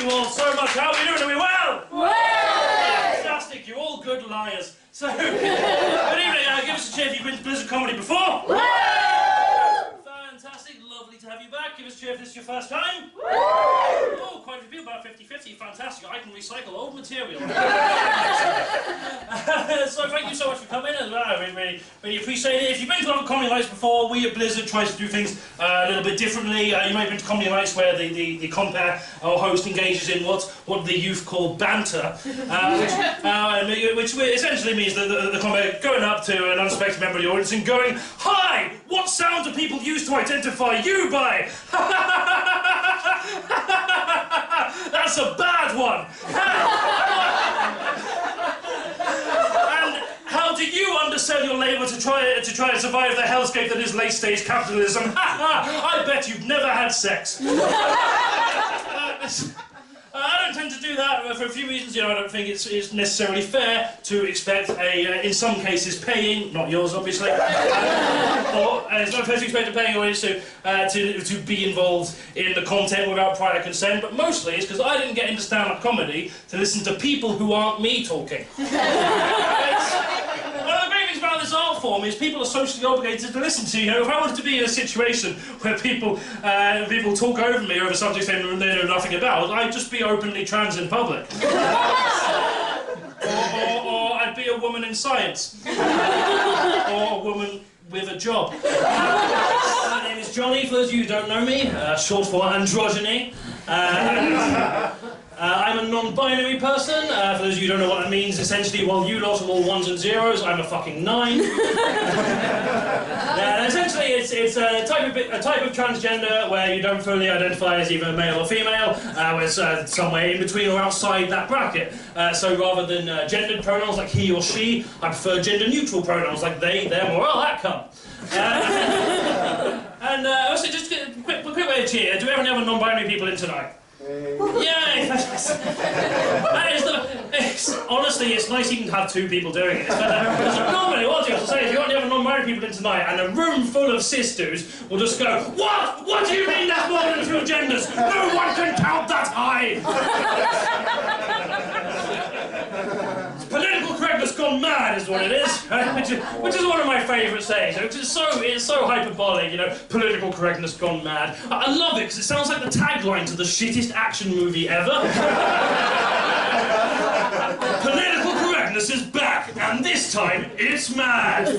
you all so much. How are we doing? Are we well? Fantastic, you're all good liars. So, good evening. Give us a cheer if you've been to Blizzard Comedy before. Fantastic, lovely to have you back. Give us a cheer if this is your first time. Oh, quite a few people, about 50-50. Fantastic, I can recycle old material. So thank you so much for coming as well. I really appreciate it. If you've been to other comedy nights before, we at Blizzard try to do things a little bit differently. You may have been to comedy nights where the compere or host engages in what the youth call banter, which essentially means that the compere going up to an unsuspecting member of the audience and going, "Hi, what sound do people use to identify you by?" That's a bad one. And how do you undersell your labour to try and survive the hellscape that is late-stage capitalism? I bet you've never had sex. I don't tend to do that for a few reasons. You know, I don't think it's necessarily fair to expect in some cases, paying, not yours obviously, or it's not fair to expect a paying audience to be involved in the content without prior consent, but mostly it's because I didn't get into stand-up comedy to listen to people who aren't me talking. About this art form is people are socially obligated to listen to. You know, if I wanted to be in a situation where people talk over me over subjects they know nothing about, I'd just be openly trans in public. or I'd be a woman in science. Or a woman with a job. My name is Jonny, for those of you who don't know me, short for AndroJonny. I'm a non-binary person. For those of you who don't know what that means, essentially, while you lot are all ones and zeros, I'm a fucking 9. Essentially, it's a type of transgender where you don't fully identify as either male or female, with somewhere in between or outside that bracket. So rather than gendered pronouns like he or she, I prefer gender-neutral pronouns like they, them, or oh, that cunt. And also, just a quick way of cheer. Do we have any other non-binary people in tonight? Yay! Honestly, it's nice even to have 2 people doing it. Normally, what I was say is, if you want to have non-binary people in tonight, and a room full of cis dudes will just go, "What? What do you mean there's more than 2 genders? No one can count that high!" Political correctness gone mad is what it is, which is one of my favourite sayings. It's so hyperbolic, you know, political correctness gone mad. I love it because it sounds like the tagline to the shittest action movie ever. Political correctness is back, and this time it's mad.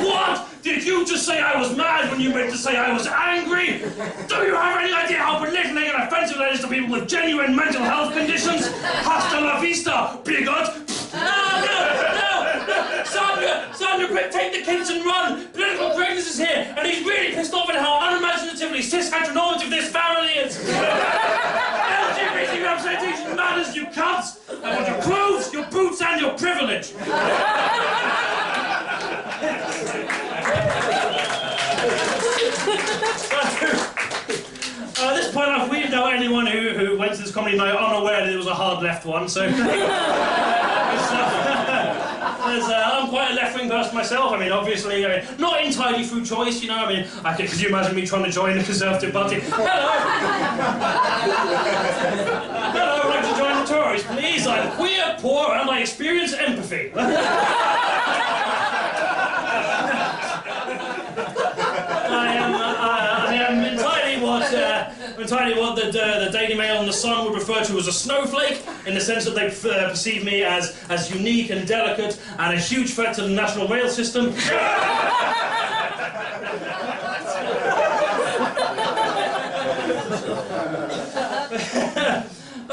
What? Did you just say I was mad when you meant to say I was angry? Do you have any idea how belittling and offensive that is to people with genuine mental health conditions? Hasta la vista, bigot! No! Sandra, quick, take the kids and run! Political correctness is here, and he's really pissed off at how unimaginatively cis-heteronormative this family is! LGBT representation matters, you cunts! I want your clothes, your boots, and your privilege! At this point, I've weeded out anyone who went to this comedy night unaware that it was a hard left one, so... I'm quite a left-wing person myself. I mean, obviously, not entirely through choice, you know. I mean, could you imagine me trying to join the Conservative Party? Hello! Hello, I'd like to join the Tories, please. I'm queer, poor, and I experience empathy. I am entirely what the Daily Mail and the Sun would refer to as a snowflake, in the sense that they perceive me as unique and delicate and a huge threat to the national rail system.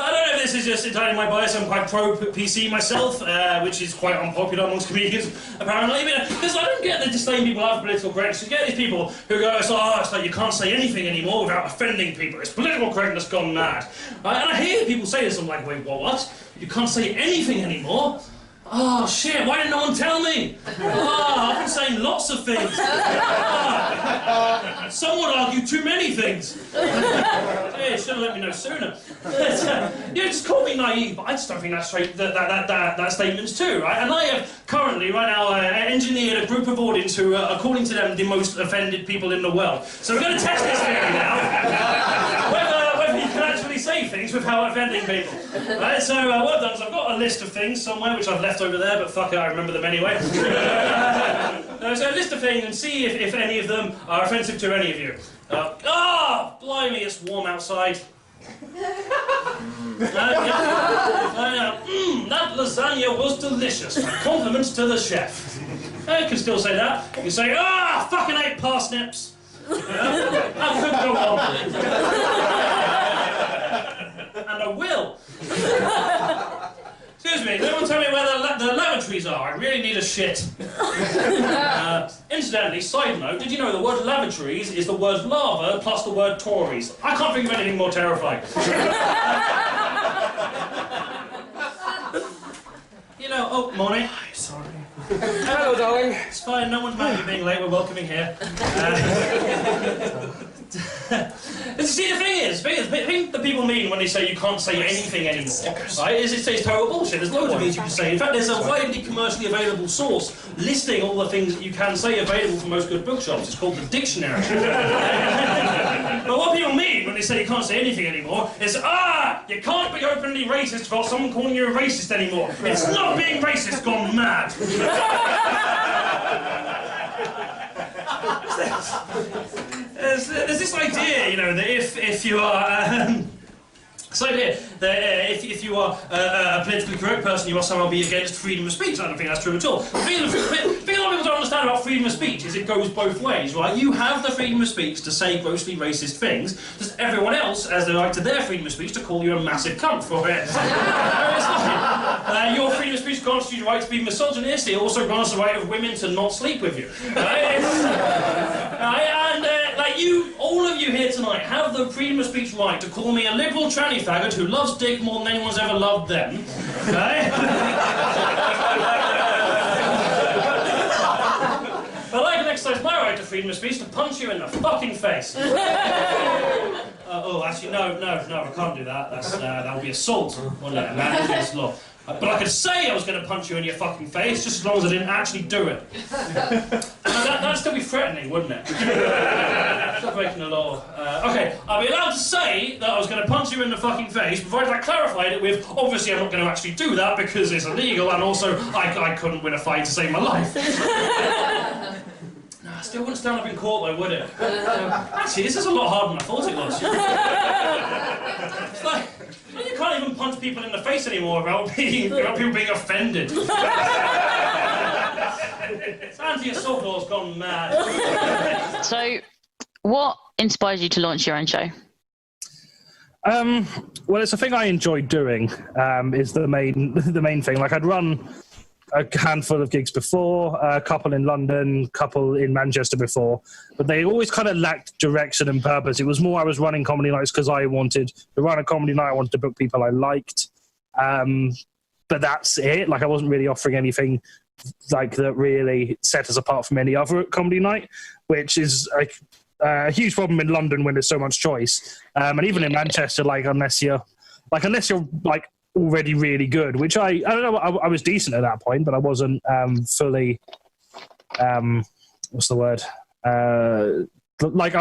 I don't know if this is just entirely my bias. I'm quite pro-PC myself, which is quite unpopular amongst comedians, apparently. Because I don't get the disdain people have for political correctness. You get these people who go, it's like you can't say anything anymore without offending people. It's political correctness gone mad. And I hear people say this, I'm like, wait, what? You can't say anything anymore? Oh, shit, why didn't no one tell me? I've been saying lots of things. Some would argue too many things. Hey, should have let me know sooner. Yeah, just call me naive, but I just don't think that's straight, that statement's true, right? And I have currently, right now, engineered a group of audience who are, according to them, the most offended people in the world. So we're going to test this theory now. Whether you can actually say things. things without offending people. Right, so what I've done is I've got a list of things somewhere which I've left over there, but fuck it, I remember them anyway. So a list of things and see if any of them are offensive to any of you. Blimey, it's warm outside. That lasagna was delicious. Compliments to the chef. You can still say that. You can say, fucking ate parsnips. That could go on. And I will. Excuse me, no one tell me where the lavatories are. I really need a shit. Incidentally, side note, did you know the word lavatories is the word lava plus the word Tories? I can't think of anything more terrifying. Morning. Sorry. Hello, darling. It's fine, no one's mad at you being late, we're welcoming here. See, the thing is, the thing that people mean when they say you can't say anything anymore, right, is it's total bullshit. There's loads of things you can say. In fact, there's a widely commercially available source listing all the things that you can say available from most good bookshops. It's called the dictionary. But what people mean when they say you can't say anything anymore is, you can't be openly racist without someone calling you a racist anymore. It's not being racist gone mad. There's this idea, that if you are... if you are a politically correct person, you must somehow be against freedom of speech. I don't think that's true at all. The thing a lot of people don't understand about freedom of speech is it goes both ways, right? You have the freedom of speech to say grossly racist things, just everyone else has the right to their freedom of speech to call you a massive cunt for it. Your freedom of speech grants you the right to be misogynist. It also grants the right of women to not sleep with you. Right? All of you here tonight have the freedom of speech right to call me a liberal tranny faggot who loves dick more than anyone's ever loved them. Okay? But I can exercise my right to freedom of speech to punch you in the fucking face. Actually, no, I can't do that. That would be assault. Well, no, man, against law. But I could say I was going to punch you in your fucking face, just as long as I didn't actually do it. That'd still be threatening, wouldn't it? Stop breaking the law. Okay, I'd be allowed to say that I was going to punch you in the fucking face, provided I clarified it with, obviously I'm not going to actually do that because it's illegal, and also I couldn't win a fight to save my life. I still wouldn't stand up in court though, would it? Actually, this is a lot harder than I thought it was. It's like, you can't even punch people in the face anymore without people being offended. Anti-assault law's gone mad. So, what inspired you to launch your own show? Well, it's a thing I enjoy doing. Is the main thing. Like I'd run a handful of gigs before, a couple in London, a couple in Manchester before, but they always kind of lacked direction and purpose. It was more I was running comedy nights because I wanted to run a comedy night, I wanted to book people I liked, but that's it. Like I wasn't really offering anything like that really set us apart from any other comedy night, which is like a huge problem in London when there's so much choice, and even in Manchester, unless you're already really good, which I don't know, I was decent at that point, but I wasn't fully what's the word, I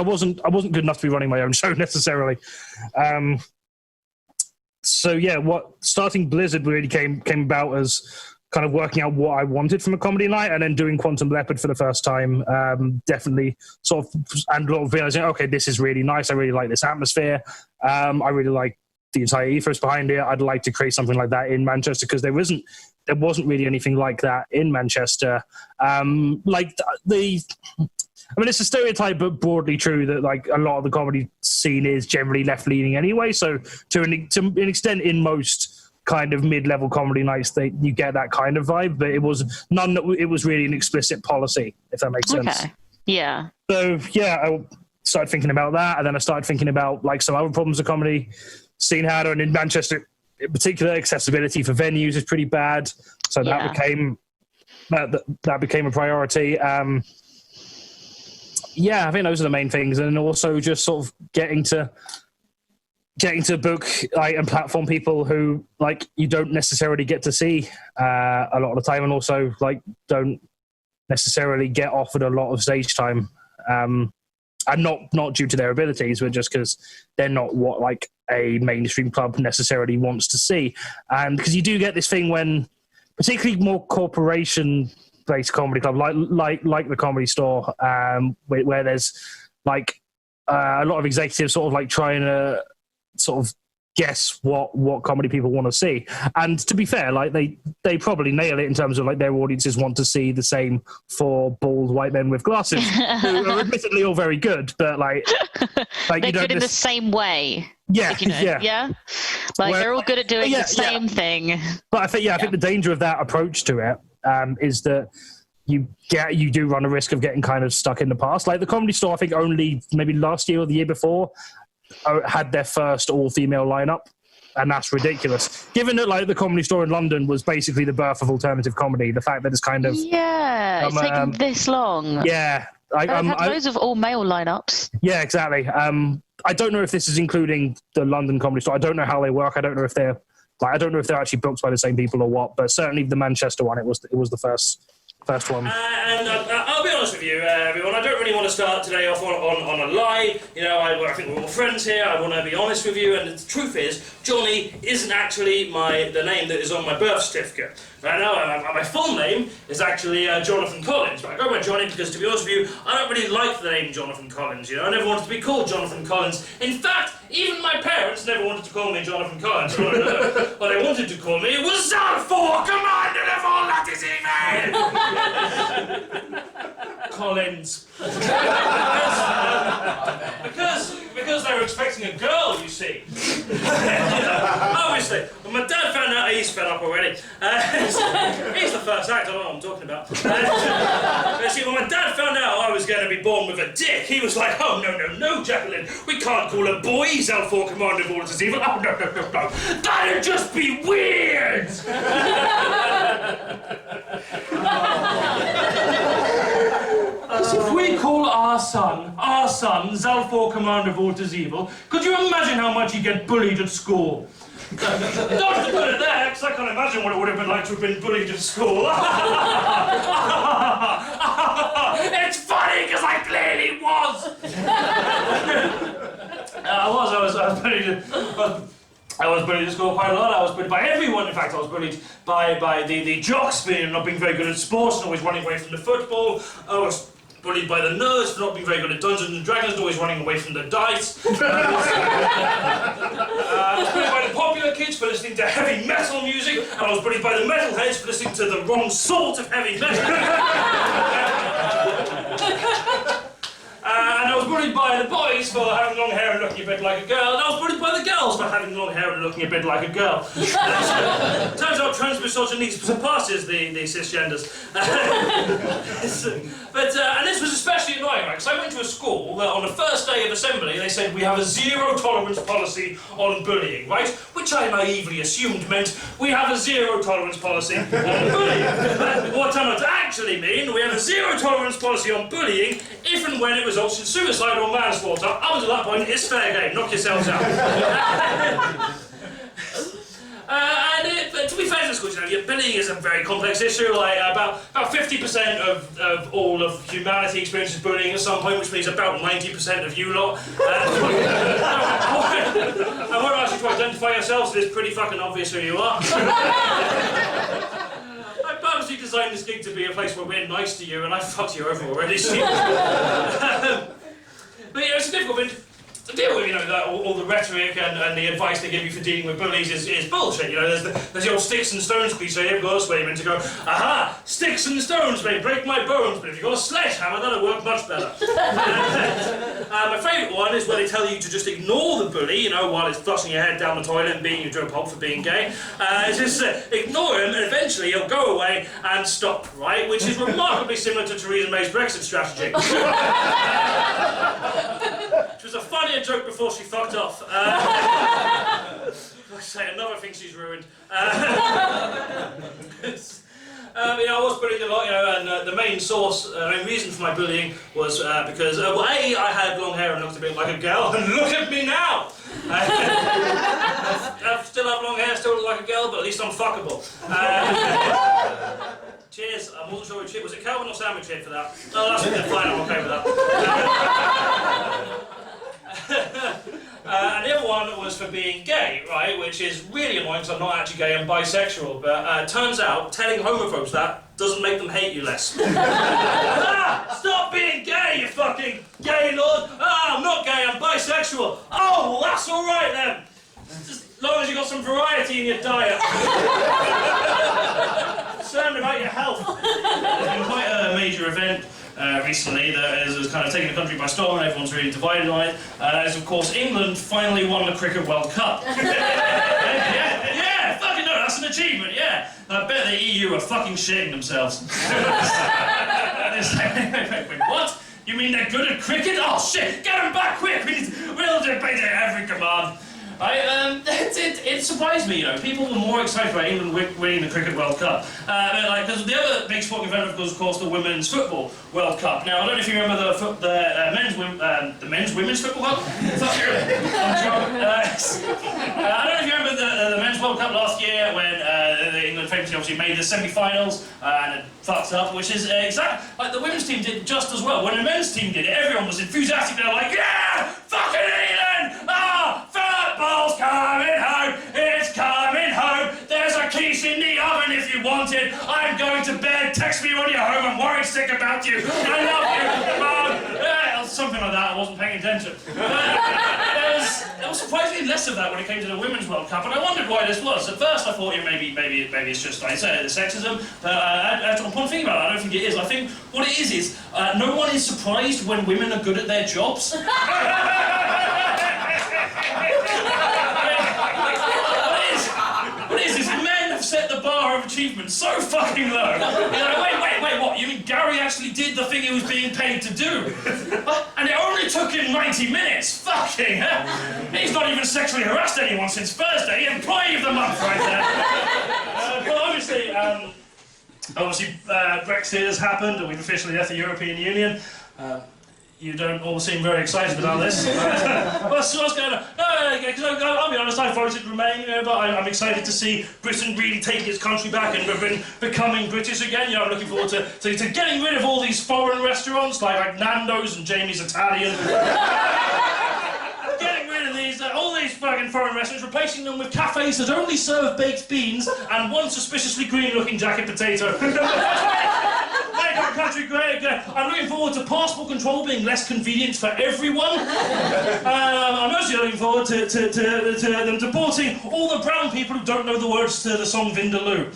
wasn't good enough to be running my own show necessarily. So yeah, starting Blizzard really came about as kind of working out what I wanted from a comedy night, and then doing Quantum Leopard for the first time, definitely sort of, and a lot of realizing, okay, this is really nice, I really like this atmosphere, I really like the entire ethos behind it. I'd like to create something like that in Manchester, because there wasn't really anything like that in Manchester. It's a stereotype, but broadly true that a lot of the comedy scene is generally left-leaning anyway. So to an extent, in most kind of mid-level comedy nights, you get that kind of vibe, but it was none that it was really an explicit policy, if that makes sense. Okay. Yeah. So yeah, I started thinking about that, and then I started thinking about some other problems the comedy scene had, and in Manchester in particular, accessibility for venues is pretty bad. So that became a priority. I think those are the main things, and also just sort of getting to book and platform people who you don't necessarily get to see a lot of the time, and also don't necessarily get offered a lot of stage time, and not due to their abilities, but just because they're not what a mainstream club necessarily wants to see. And because you do get this thing when, particularly more corporation-based comedy club, like the Comedy Store, where there's like a lot of executives sort of like trying to sort of guess what comedy people want to see. And to be fair, like they probably nail it in terms of like their audiences want to see the same four bald white men with glasses who are admittedly all very good, but like they're you good in the same way. Yeah, if you know, yeah. Like they're all good at doing the same thing. But I think the danger of that approach to it is that you do run a risk of getting kind of stuck in the past. Like the Comedy Store, I think only maybe last year or the year before had their first all-female lineup, and that's ridiculous. Given that like the Comedy Store in London was basically the birth of alternative comedy, the fact that it's kind of it's taken this long. Yeah, I've had loads of all-male lineups. Yeah, exactly. I don't know if this is including the London Comedy Store. I don't know how they work. I don't know if they're actually booked by the same people or what. But certainly the Manchester one, it was the first one. And I'll be honest with you, everyone, I don't really want to start today off on a lie. You know, I think we're all friends here. I want to be honest with you. And the truth is, Jonny isn't actually the name that is on my birth certificate. Right now, my full name is actually Jonathan Collins. But I go by Jonny because, to be honest with you, I don't really like the name Jonathan Collins. You know, I never wanted to be called Jonathan Collins. In fact, even my parents never wanted to call me Jonathan Collins. What they wanted to call me was Zalfor, Commander of all that is evil! Collins. Because they were expecting a girl, you see. Obviously, when my dad found out, he's fed up already. He's the first act, I don't know what I'm talking about. See, when my dad found out I was going to be born with a dick, he was like, oh, no, Jacqueline, we can't call a boy Zalfor Commander of all that is evil. Oh, no. That'd just be weird! If we call our son Zalfor Commander of all that is evil, could you imagine how much he'd get bullied at school? Not to put it there, because I can't imagine what it would have been like to have been bullied at school. It's funny, because I clearly was! I was bullied at school quite a lot. I was bullied by everyone. In fact, I was bullied by the jocks for not being very good at sports and always running away from the football. I was bullied by the nerds for not being very good at Dungeons and Dragons and always running away from the dice. I was bullied by the popular kids for listening to heavy metal music, and I was bullied by the metalheads for listening to the wrong sort of heavy metal. And I was bullied by the boys for having long hair and looking a bit like a girl, and I was bullied by the girls for having long hair and looking a bit like a girl. Turns out transmisogyny surpasses the cisgenders. And this was especially annoying, right? Because I went to a school that on the first day of assembly they said we have a zero tolerance policy on bullying, right? Which I naively assumed meant we have a zero tolerance policy on bullying. What turned out to actually mean we have a zero tolerance policy on bullying if and when it results in suicide or manslaughter. Up until that point, it's fair game. Knock yourselves out. To be fair to the school, bullying is a very complex issue. Like about 50% of all of humanity experiences bullying at some point, which means about 90% of you lot. I want to ask you to identify yourselves, so it's pretty fucking obvious who you are. I purposely designed this gig to be a place where we're nice to you, and I fucked you over already. But it's a difficult thing to deal with, all the rhetoric and the advice they give you for dealing with bullies is bullshit. There's the old sticks and stones cliche, of course, where you're meant to go, aha, sticks and stones may break my bones, but if you've got a sledgehammer, that'll work much better. My favourite one is where they tell you to just ignore the bully, while it's flushing your head down the toilet and beating you to a pulp for being gay. Just ignore him, and eventually he'll go away and stop, right? Which is remarkably similar to Theresa May's Brexit strategy. Which was a funnier joke before she fucked off. I say another thing she's ruined. I was bullied a lot, and the main reason for my bullying was because, A, I had long hair and looked a bit like a girl, and look at me now! I still have long hair, still look like a girl, but at least I'm fuckable. Cheers, I wasn't sure which hit. Was it Calvin or Sandwich hit for that? Oh, that's fine, I'm okay with that. And the other one was for being gay, right? Which is really annoying because I'm not actually gay, I'm bisexual. But turns out telling homophobes that doesn't make them hate you less. Stop being gay, you fucking gay lord! I'm not gay, I'm bisexual. Oh, well, that's all right then. Just as long as you got some variety in your diet. Concerned about your health. There's been quite a major event recently that has kind of taken the country by storm, and everyone's really divided on it. That is, of course, England finally won the Cricket World Cup. Yeah, fucking no, that's an achievement, yeah. I bet the EU are fucking shitting themselves. Wait, what? You mean they're good at cricket? Oh shit, get them back quick! We'll debate at every command. It surprised me, you know. People were more excited about England winning the Cricket World Cup. Because the other big sporting event, of course, the Women's Football World Cup. Now, I don't know if you remember the men's women's football cup. I don't know if you remember the men's World Cup last year when England famously obviously made the semi-finals and it fucked up, which is exactly like the women's team did just as well. When the men's team did it, everyone was enthusiastic. They were like, yeah, fucking England! Football's coming home! It's coming home! There's a quiche in the oven if you want it! I'm going to bed! Text me when you're home! I'm worried sick about you! I love you! Something like that, I wasn't paying attention. There was surprisingly less of that when it came to the Women's World Cup, and I wondered why this was. At first I thought, maybe it's just, like I said, the sexism. Upon thinking about it, I don't think it is. I think what it is no one is surprised when women are good at their jobs. What it is men have set the bar of achievement so fucking low. Wait, what? You mean Gary actually did the thing he was being paid to do? And it only took him 90 minutes? Fucking hell. He's not even sexually harassed anyone since Thursday. Employee of the month right there. But obviously, Brexit has happened and we've officially left the European Union. You don't all seem very excited about this. What's going on? Because I'll be honest, I voted Remain, but I'm excited to see Britain really taking its country back and becoming British again. I'm looking forward to getting rid of all these foreign restaurants like Nando's and Jamie's Italian. Getting rid of all these fucking foreign restaurants, replacing them with cafes that only serve baked beans and one suspiciously green-looking jacket potato. Make our country great again. I'm looking forward to passport control being less convenient for everyone. I'm mostly looking forward to them deporting all the brown people who don't know the words to the song Vindaloo.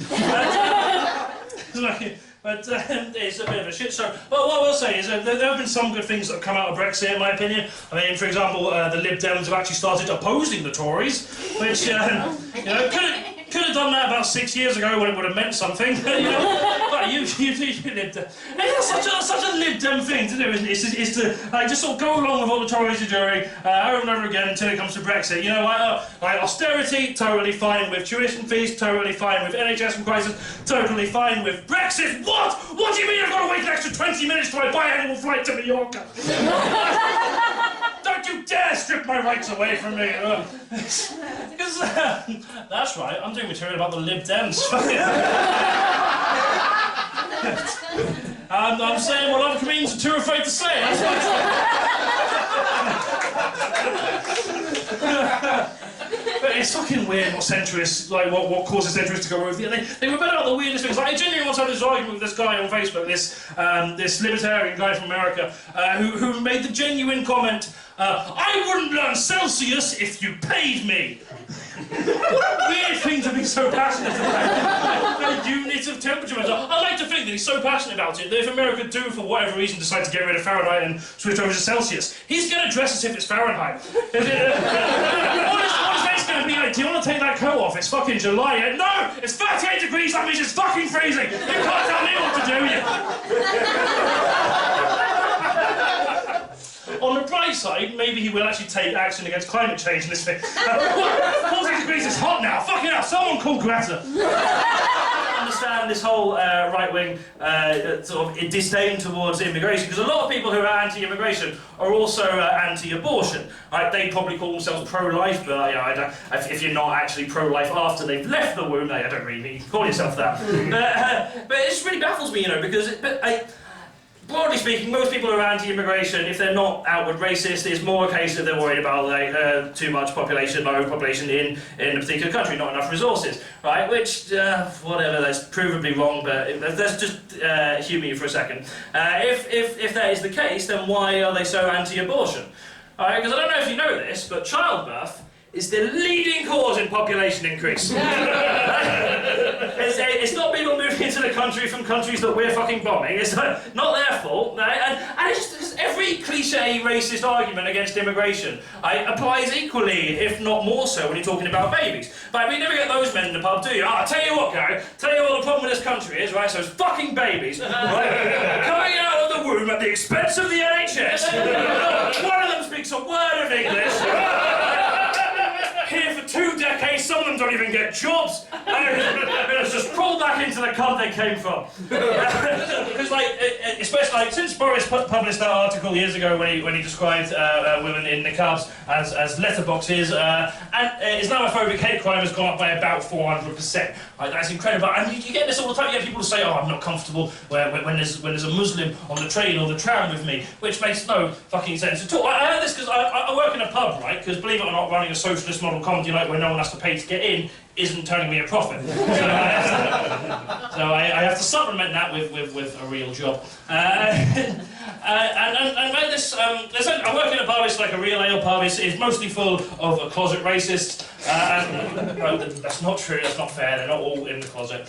But it's a bit of a shit show. But what I will say is there have been some good things that have come out of Brexit, in my opinion. I mean, for example, the Lib Dems have actually started opposing the Tories, which, could have done that about 6 years ago when it would have meant something. But you Lib Dem. It's such a Lib Dem thing to do, isn't it? Is to just sort of go along with what the Tories are doing over and over again until it comes to Brexit. Like austerity, totally fine with tuition fees, totally fine with NHS crisis, totally fine with Brexit. What? What do you mean I've got to wait an extra 20 minutes till I buy an annual flight to Mallorca? Don't you dare strip my rights away from me! Because that's right, I'm doing material about the Lib Dems. I'm saying what other comedians are too afraid to say. That's But it's fucking weird what centrists, what causes centrists to go over. They were about the weirdest things. I genuinely once had this argument with this guy on Facebook, this libertarian guy from America, who made the genuine comment, I wouldn't learn Celsius if you paid me. What a weird thing to be so passionate about. The units of temperature. I like to think that he's so passionate about it that if America do, for whatever reason, decide to get rid of Fahrenheit and switch over to Celsius, he's going to dress as if it's Fahrenheit. What is that going to be like? Do you want to take that coat off? It's fucking July. No! It's 38 degrees, that means it's fucking freezing! You can't tell me what to do, On the bright side, maybe he will actually take action against climate change in this thing. 40 degrees is hot now. Fucking hell, someone call Greta. I understand this whole right-wing sort of disdain towards immigration, because a lot of people who are anti-immigration are also anti-abortion. Right? They probably call themselves pro-life, but if you're not actually pro-life after they've left the womb, I don't really need to call yourself that. But it just really baffles me, because broadly speaking, most people who are anti-immigration, if they're not outward racist, it's more a case that they're worried about too much population, low population in a particular country, not enough resources, right? Which, whatever, that's provably wrong, but let's just humour you for a second. If that is the case, then why are they so anti-abortion? All right, because I don't know if you know this, but childbirth is the leading cause in population increase. It's not people moving into the country from countries that we're fucking bombing. It's not their fault. And it's just every cliche racist argument against immigration applies equally, if not more so, when you're talking about babies. But we never get those men in the pub, do you? I'll tell you what, Gary. Tell you what the problem with this country is, right? So it's fucking babies, right? Coming out of the womb at the expense of the NHS. One of them speaks a word of English. Here for 2 decades, some of them don't even get jobs. It's just crawl back into the cunt they came from. Because, especially since Boris published that article years ago when he described women in niqabs as letterboxes, and Islamophobic hate crime has gone up by about 400%. Right, that's incredible. And you get this all the time. You get people who say, "Oh, I'm not comfortable when there's a Muslim on the train or the tram with me," which makes no fucking sense at all. I heard this because I work in a pub, right? Because believe it or not, running a socialist model comedy night where no one has to pay to get in isn't turning me a profit. So I have to supplement that with a real job. And this, I work in a pub. It's like a real ale pub. It's mostly full of closet racists. Well, that's not true. That's not fair. They're not all in the closet.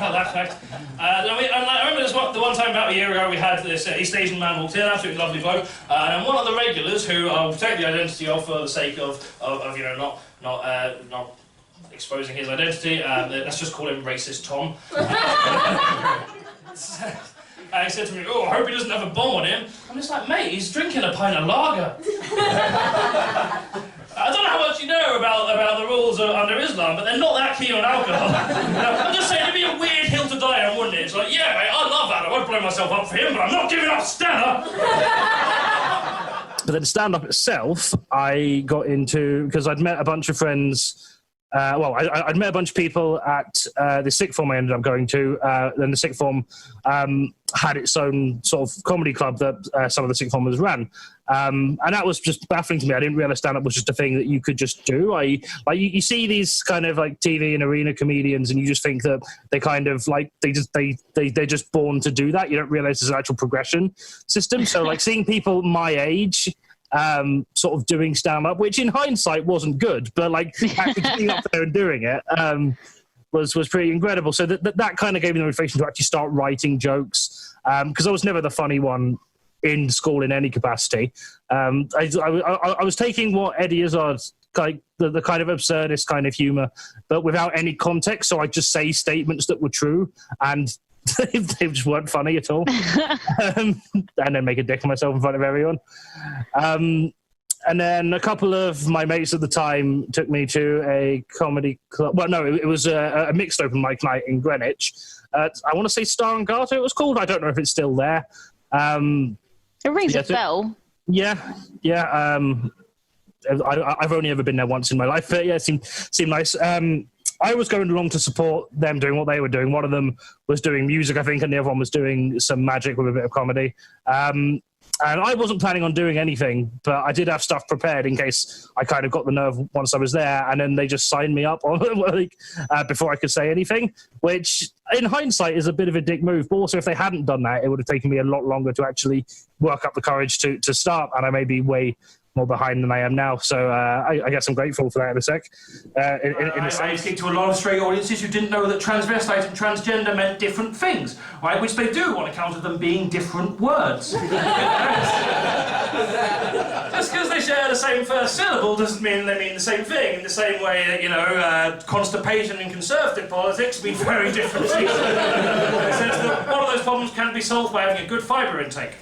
That fact. I remember the one time about a year ago we had this East Asian man walked in, absolutely lovely bloke, and one of the regulars who I'll protect the identity of for the sake of not exposing his identity. Let's just call him Racist Tom. He said to me, "Oh, I hope he doesn't have a bomb on him." I'm just like, "Mate, he's drinking a pint of lager." I don't know how much you know about the rules under Islam, but they're not that keen on alcohol. I'm just saying, it'd be a weird hill to die on, wouldn't it? It's like, yeah, mate, I love that. I won't blow myself up for him, but I'm not giving up stand-up. But then stand-up itself, I got into, because I'd met a bunch of friends. I'd met a bunch of people at the sixth form I ended up going to. Then the sixth form had its own sort of comedy club that some of the sixth formers ran. And that was just baffling to me. I didn't realise stand-up was just a thing that you could just do. You see these kind of like TV and arena comedians, and you just think that they kind of like they're just born to do that. You don't realise there's an actual progression system. So like seeing people my age sort of doing stand-up, which in hindsight wasn't good, but like actually getting up there and doing it was pretty incredible. So that kind of gave me the motivation to actually start writing jokes, because I was never the funny one in school in any capacity. I was taking what Eddie Izzard's like the kind of absurdist kind of humour, but without any context. So I just say statements that were true, and they just weren't funny at all. And then make a dick of myself in front of everyone. And then a couple of my mates at the time took me to a comedy club. Well, no, it was a mixed open mic night in Greenwich. I want to say Star and Garter it was called. I don't know if it's still there. It rings a bell. Yeah. I've only ever been there once in my life, but yeah, it seemed nice. I was going along to support them doing what they were doing. One of them was doing music, I think, and the other one was doing some magic with a bit of comedy. And I wasn't planning on doing anything, but I did have stuff prepared in case I kind of got the nerve once I was there, and then they just signed me up on before I could say anything, which in hindsight is a bit of a dick move. But also, if they hadn't done that, it would have taken me a lot longer to actually work up the courage to start, and I may be way more behind than I am now. So I guess I'm grateful for that in a sec. I speak to a lot of straight audiences who didn't know that transvestite and transgender meant different things, right? Which they do on account of them being different words. Just because they share the same first syllable doesn't mean they mean the same thing. In the same way that, constipation in conservative politics mean very different things. In the sense that one of those problems can be solved by having a good fibre intake.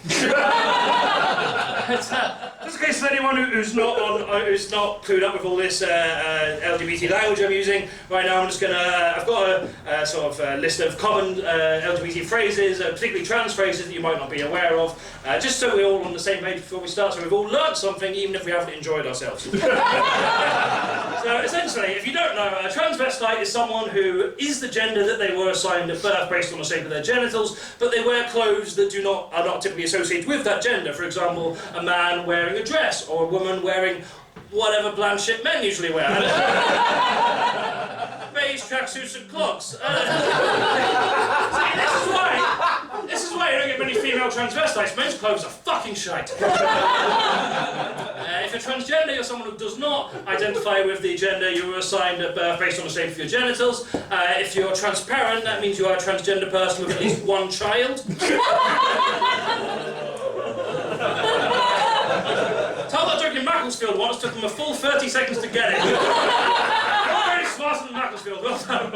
Just in case there's anyone who's not clued up with all this LGBT language I'm using right now, I've got a sort of list of common LGBT phrases, particularly trans phrases that you might not be aware of, just so we're all on the same page before we start, so we've all learnt something, even if we haven't enjoyed ourselves. So essentially, essentially, if you don't know, a transvestite is someone who is the gender that they were assigned at birth based on the shape of their genitals, but they wear clothes that are not typically associated with that gender. For example, a man wearing a dress, or a woman wearing whatever bland shit men usually wear. Beige tracksuits and clogs. See, this is why you don't get many female transvestites. Men's clothes are fucking shite. If you're transgender, you're someone who does not identify with the gender you were assigned at birth based on the shape of your genitals. If you're transparent, that means you are a transgender person with at least one child. Told that joke in Macclesfield once, took them a full 30 seconds to get it. Very smarter than Macclesfield, well done.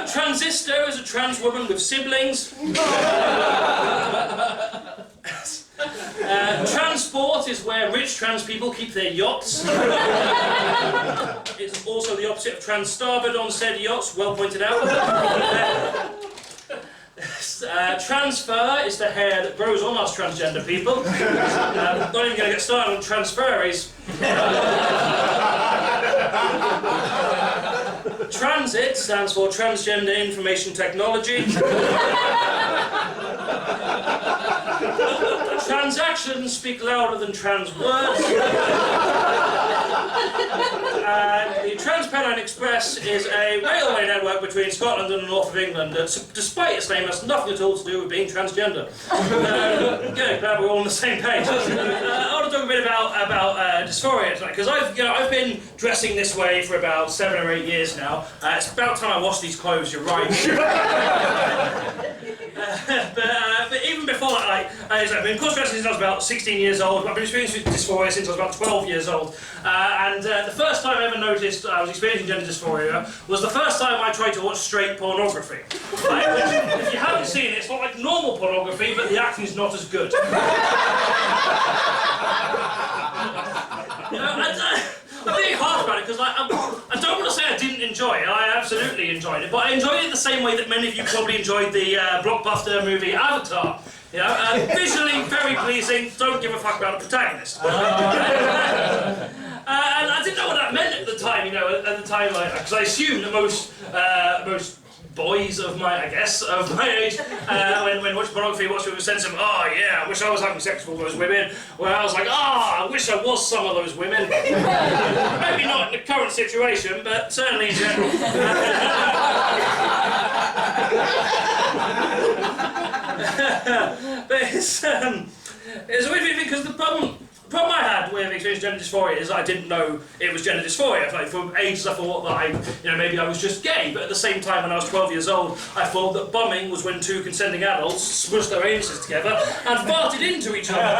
Transistor is a trans woman with siblings. Transport is where rich trans people keep their yachts. It's also the opposite of trans starboard on said yachts, well pointed out. Transfer is the hair that grows on us transgender people. Not even going to get started on transferees. Transit stands for Transgender Information Technology. Transactions speak louder than trans words. The Trans-Pennine Express is a railway network between Scotland and the north of England that, despite its name, has nothing at all to do with being transgender. Good, glad we're all on the same page. I want to talk a bit about dysphoria tonight, because I've been dressing this way for about 7 or 8 years now. It's about time I wash these clothes, you're right. But even before that, I've been cross-dressing since I was about 16 years old. I've been experiencing dysphoria since I was about 12 years old. The first time I ever noticed I was experiencing gender dysphoria was the first time I tried to watch straight pornography. If you haven't seen it, it's not like normal pornography, but the acting's not as good. I'm being harsh about it because I don't want to say I didn't enjoy it. I absolutely enjoyed it, but I enjoyed it the same way that many of you probably enjoyed the blockbuster movie Avatar. You know, visually very pleasing. Don't give a fuck about the protagonist. And I didn't know what that meant at the time. You know, at the time, because I assumed that most boys of my age, when watching pornography, watched with a sense of, oh yeah, I wish I was having sex with all those women, where I was like, I wish I was some of those women. Maybe not in the current situation, but certainly in general. But it's a weird thing because the problem I had with experiencing gender dysphoria is I didn't know it was gender dysphoria. Like, for ages I thought that maybe I was just gay, but at the same time when I was 12 years old I thought that bumming was when two consenting adults smushed their anuses together and farted into each other.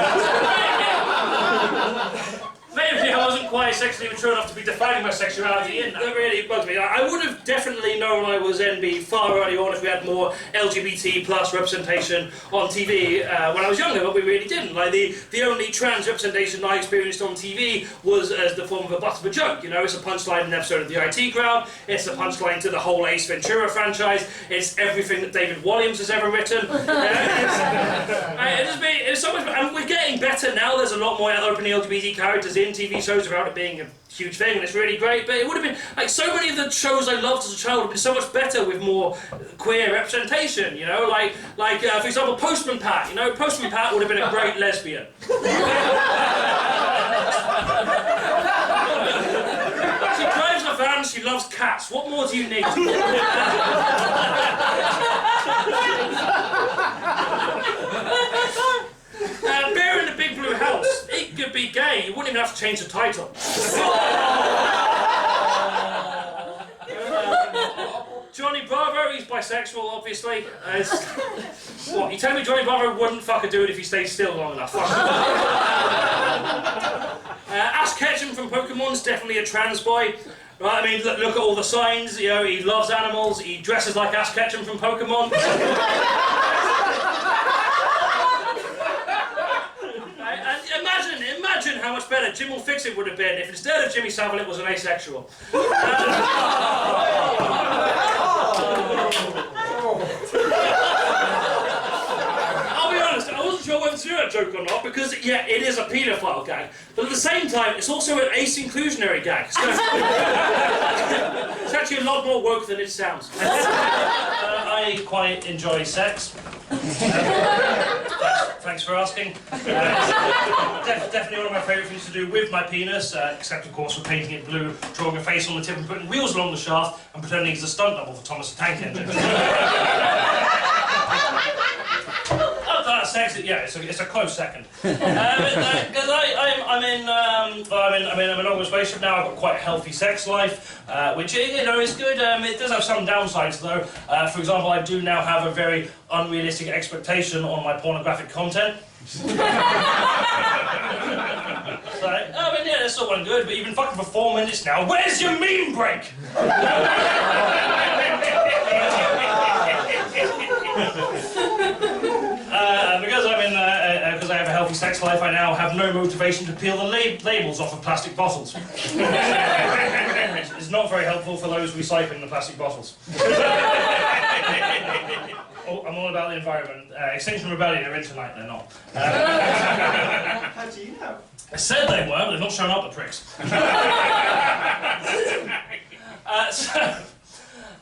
Maybe I wasn't quite sexually mature enough to be defining my sexuality in that. That really bugs me. I would have definitely known I was NB far earlier on if we had more LGBT plus representation on TV when I was younger, but we really didn't. Like, the only trans representation I experienced on TV was as the form of a butt of a joke. You know, it's a punchline in an episode of the IT Crowd, it's a punchline to the whole Ace Ventura franchise, it's everything that David Walliams has ever written. It's so much, and we're getting better now. There's a lot more openly LGBT characters in TV shows without it being a huge thing, and it's really great, but it would have been, like, so many of the shows I loved as a child would have been so much better with more queer representation, you know, like for example, Postman Pat, you know, Postman Pat would have been a great lesbian. She drives a van, she loves cats, what more do you need? Bear in the Big Blue House, it could be gay, you wouldn't even have to change the title. Johnny Bravo, he's bisexual, obviously. What, you tell me Johnny Bravo wouldn't fuck a dude if he stayed still long enough? Ash Ketchum from Pokemon's definitely a trans boy. Right, I mean, look at all the signs, you know, he loves animals, he dresses like Ash Ketchum from Pokemon. Imagine how much better Jim Will Fix It would have been if instead of Jimmy Savile it was an asexual. I'll be honest, I wasn't sure whether to consider it a joke or not, because, yeah, it is a paedophile gag. But at the same time, it's also an ace-inclusionary gag. So it's actually a lot more woke than it sounds. I quite enjoy sex. Thanks for asking. Definitely one of my favourite things to do with my penis, except of course for painting it blue, drawing a face on the tip and putting wheels along the shaft and pretending it's a stunt double for Thomas the Tank Engine. Sex, yeah, it's a close second. Because I'm in a monogamous relationship now. I've got quite a healthy sex life, which is good. It does have some downsides though. For example, I do now have a very unrealistic expectation on my pornographic content. So, yeah, that's all well and good, but you've been fucking for 4 minutes now. Where's your meme break? Because I have a healthy sex life, I now have no motivation to peel the labels off of plastic bottles. It's not very helpful for those recycling the plastic bottles. I'm all about the environment. Extinction Rebellion are in tonight, they're not. How do you know? I said they were, but they've not shown up, the pricks.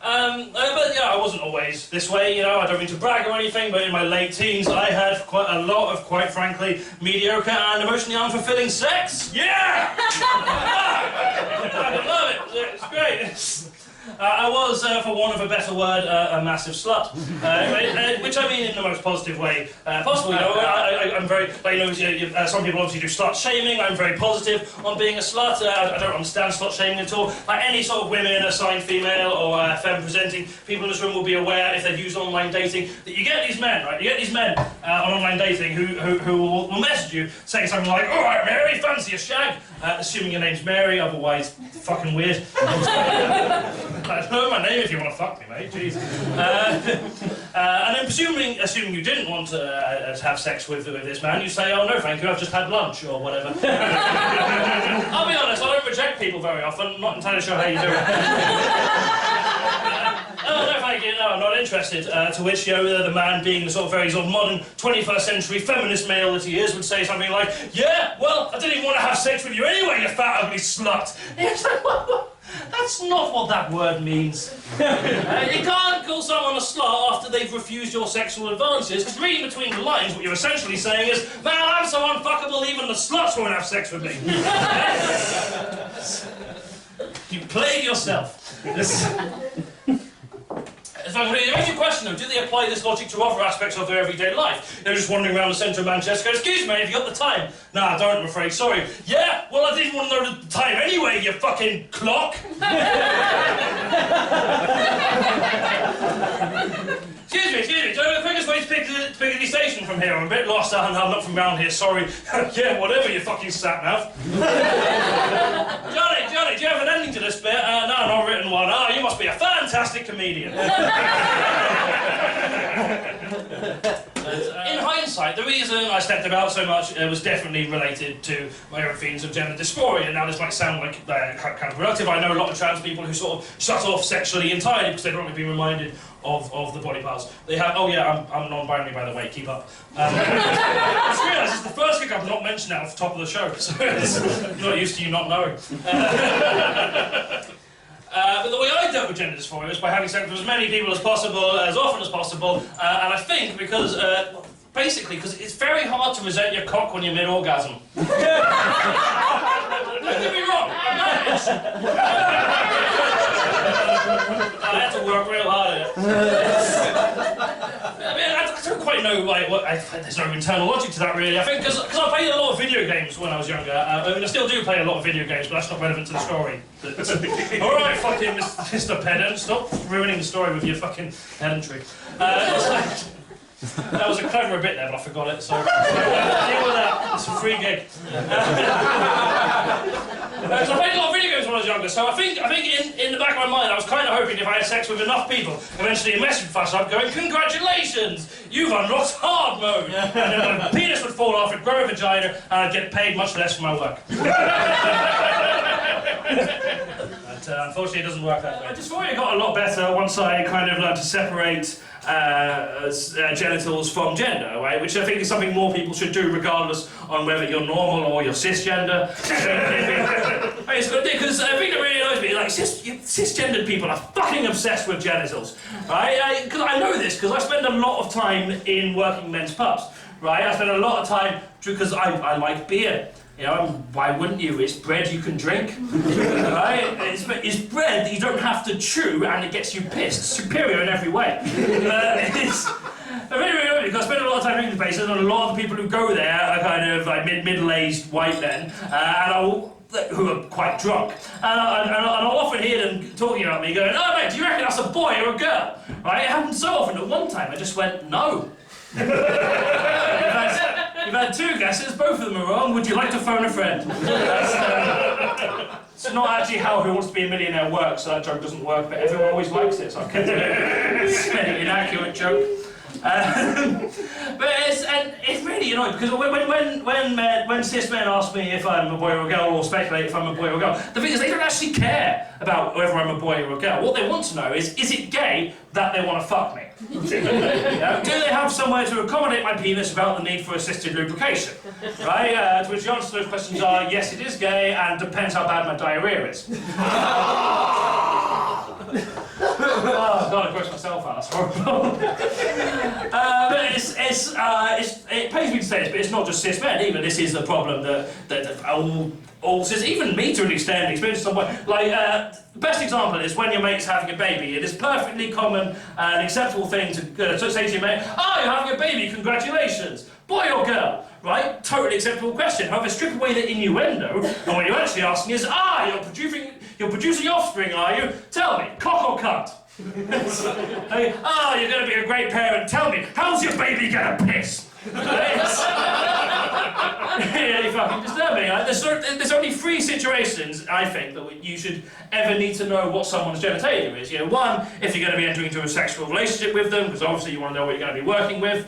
But yeah, I wasn't always this way, you know, I don't mean to brag or anything, but in my late teens I had quite a lot of, quite frankly, mediocre and emotionally unfulfilling sex. Yeah! I love it, it's great. I was, for want of a better word, a massive slut, which I mean in the most positive way possible. You know, I'm very, like, some people obviously do slut shaming. I'm very positive on being a slut. I don't understand slut shaming at all. Like any sort of women assigned female or femme presenting, people in this room will be aware if they've used online dating that you get these men, right? You get these men on online dating who will message you saying something like, "All right, Mary, fancy a shag?" Assuming your name's Mary, otherwise fucking weird. I know my name if you want to fuck me, mate. Jeez. And then assuming you didn't want to have sex with this man, you say, "Oh no, thank you, I've just had lunch," or whatever. I'll be honest, I don't reject people very often. I'm not entirely sure how you do it. "Oh no, thank you, no, I'm not interested." To which, you know, the man, being the sort of very sort of modern 21st century feminist male that he is, would say something like, "Yeah, well, I didn't even want to have sex with you anyway, you fat ugly slut." It's like, well, that's not what that word means. You can't call someone a slut after they've refused your sexual advances, because reading between the lines, what you're essentially saying is, "Man, I'm so unfuckable, even the sluts won't have sex with me." You played yourself. It makes you question though, do they apply this logic to other aspects of their everyday life? They're just wandering around the centre of Manchester going, "Excuse me, have you got the time?" "No, I don't, I'm afraid, sorry." "Yeah, well, I didn't want to know the time anyway, you fucking clock." Excuse me, do you know the quickest way to Piccadilly Station from here? I'm a bit lost, I'm not from round here, sorry. "Yeah, whatever, you fucking sat-nav." Johnny, do you have an ending to this bit?" "No, not written one." "Oh, you must be a fantastic comedian." In hindsight, the reason I stepped about so much was definitely related to my own feelings of gender dysphoria. Now, this might sound like counterproductive. I know a lot of trans people who sort of shut off sexually entirely because they don't want to be reminded of the body parts. They have, "Oh yeah, I'm non-binary by the way, keep up." I just realised it's the first thing I've not mentioned now off the top of the show, so I'm not used to you not knowing. But the way I dealt with gender dysphoria was by having sex with as many people as possible, as often as possible, and I think because, basically, because it's very hard to resent your cock when you're mid-orgasm. Don't get me wrong, I managed. I had to work real hard at it. I mean, I don't quite know, like, there's no internal logic to that, really. I think because I played a lot of video games when I was younger. I mean, I still do play a lot of video games, but that's not relevant to the story. All right, fucking Mr. Pedant, stop ruining the story with your fucking pedantry. That was a clever bit there, but I forgot it, so deal with that. It's a free gig. So I played a lot of video games when I was younger, so I think in the back of my mind I was kind of hoping if I had sex with enough people, eventually a message would flash up going, "Congratulations, you've unlocked hard mode!" And then my penis would fall off, it'd grow a vagina, and I'd get paid much less for my work. But unfortunately, it doesn't work that way. Dysphoria got a lot better once I kind of learned to separate genitals from gender, right? Which I think is something more people should do, regardless on whether you're normal or you're cisgender. It's good because I think it really annoys me. Like cisgendered people are fucking obsessed with genitals, right? Because I know this because I spend a lot of time in working men's pubs, right? I spend a lot of time because I like beer. You know, why wouldn't you? It's bread you can drink, right? It's bread that you don't have to chew and it gets you pissed. Superior in every way. It's really, really good because I spend a lot of time drinking the places, and a lot of the people who go there are kind of like middle-aged white men, who are quite drunk. And I'll often hear them talking about me, going, "Oh mate, do you reckon that's a boy or a girl?" Right? It happened so often that one time I just went, "No." You've had two guesses, both of them are wrong. Would you like to phone a friend? It's not actually how Who Wants to Be a Millionaire works, so that joke doesn't work, but everyone always likes it, so I've kept it. It's an inaccurate joke. But it's really annoying because when cis men ask me if I'm a boy or a girl, or speculate if I'm a boy or a girl, the thing is they don't actually care about whether I'm a boy or a girl. What they want to know is it gay that they want to fuck me? Do they have somewhere to accommodate my penis without the need for assisted lubrication? Right? To which the answer to those questions are yes, it is gay, and depends how bad my diarrhea is. Oh God, I grossed myself out. That's horrible. But it pains me to say this, but it's not just cis men either. This is the problem that all cis, even me to an extent, experience some way. Like the best example is when your mate's having a baby. It is perfectly common and acceptable thing to say to your mate, "Oh, you're having a baby, congratulations." Boy or girl, right? Totally acceptable question. However, strip away the innuendo, and what you're actually asking is, you're producing offspring, are you? Tell me, cock or cunt? Hey, you're going to be a great parent. Tell me, how's your baby going to piss? It's really fucking disturbing. There's only 3 situations, I think, that you should ever need to know what someone's genitalia is. You know, one, if you're going to be entering into a sexual relationship with them, because obviously you want to know what you're going to be working with.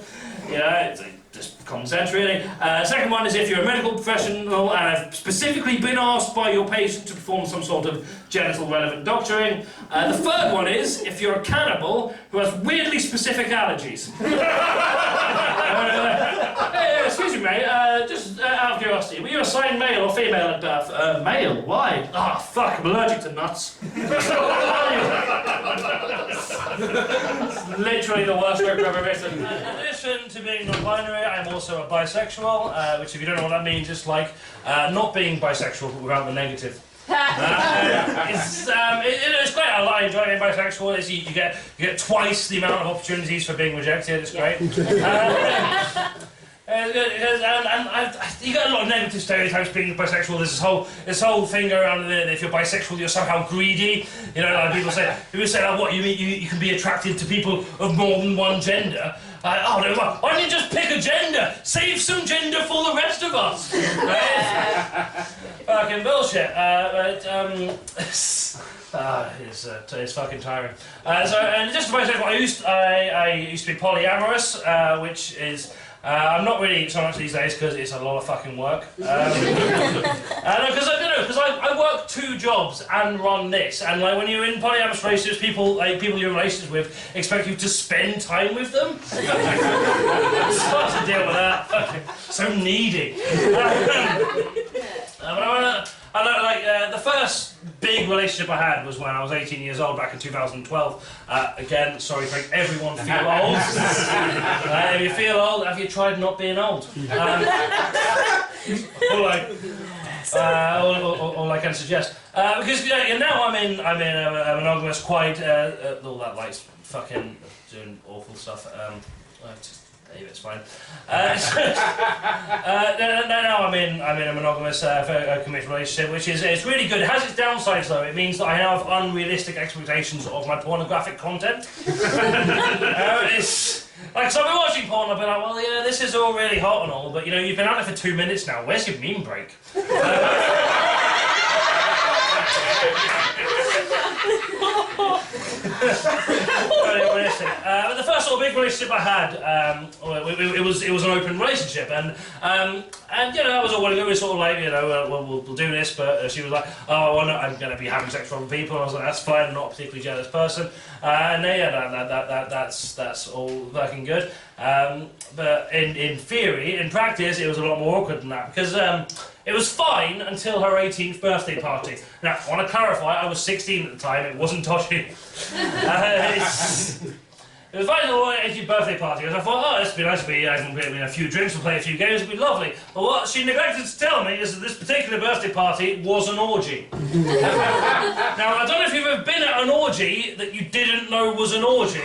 It's just common sense, really. Second one is if you're a medical professional and have specifically been asked by your patient to perform some sort of genital-relevant doctoring. The third one is if you're a cannibal who has weirdly specific allergies. Hey, excuse me, mate, just out of curiosity, were you assigned male or female at birth? Male? Why? Fuck, I'm allergic to nuts. It's literally the worst joke I've ever written. In addition to being non-binary, I am also a bisexual, which if you don't know what that means, is like not being bisexual without the negative. It's great. I enjoy being bisexual. You get twice the amount of opportunities for being rejected. It's great. You get a lot of negative stereotypes being bisexual. There's this whole thing around that if you're bisexual, you're somehow greedy. You know, like people say, what you mean? You can be attracted to people of more than one gender. No, why don't you just pick a gender? Save some gender for the rest of us. Right? Fucking bullshit. It's fucking tiring. And just about bisexual, I used to be polyamorous, which is. I'm not really so much these days because it's a lot of fucking work. Because I work 2 jobs and run this, and like when you're in polyamorous relationships, people you're in relationships with expect you to spend time with them. It's hard to deal with that. So needy. The first big relationship I had was when I was 18 years old, back in 2012. Again, sorry to make everyone feel old. If you feel old, have you tried not being old? All I can suggest. Because now I'm in a monogamous, quite all that like fucking doing awful stuff. It's fine. Now I'm in a monogamous committed relationship, which is it's really good. It has its downsides though. It means that I now have unrealistic expectations of my pornographic content. It's like, so I've been watching porn. I've been like, well, yeah, this is all really hot and all, but you've been at it for 2 minutes now. Where's your meme break? it. But the first sort of big relationship I had, it was an open relationship, and you know, I was all willing. It was sort of like, you know, well, we'll do this, but she was like, oh, I'm going to be having sex with other people. And I was like, that's fine. I'm not a particularly jealous person, and yeah, that's all working good. But in theory, in practice, it was a lot more awkward than that because. It was fine until her 18th birthday party. Now, I want to clarify, I was 16 at the time, it wasn't dodgy. It was fine until her 18th birthday party, because I thought, oh, this would be nice, we'll be a few drinks, we'll play a few games, it'd be lovely. But what she neglected to tell me is that this particular birthday party was an orgy. Now, I don't know if you've ever been at an orgy that you didn't know was an orgy.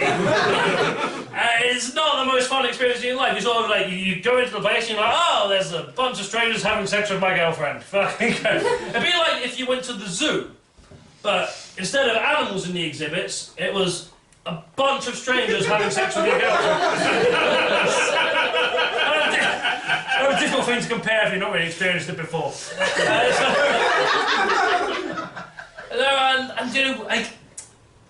It's not the most fun experience in your life. You sort of like, you go into the place and you're like, oh, there's a bunch of strangers having sex with my girlfriend. Fucking go. It'd be like if you went to the zoo, but instead of animals in the exhibits, it was a bunch of strangers having sex with your girlfriend. A difficult thing to compare if you've not really experienced it before. And you know, like,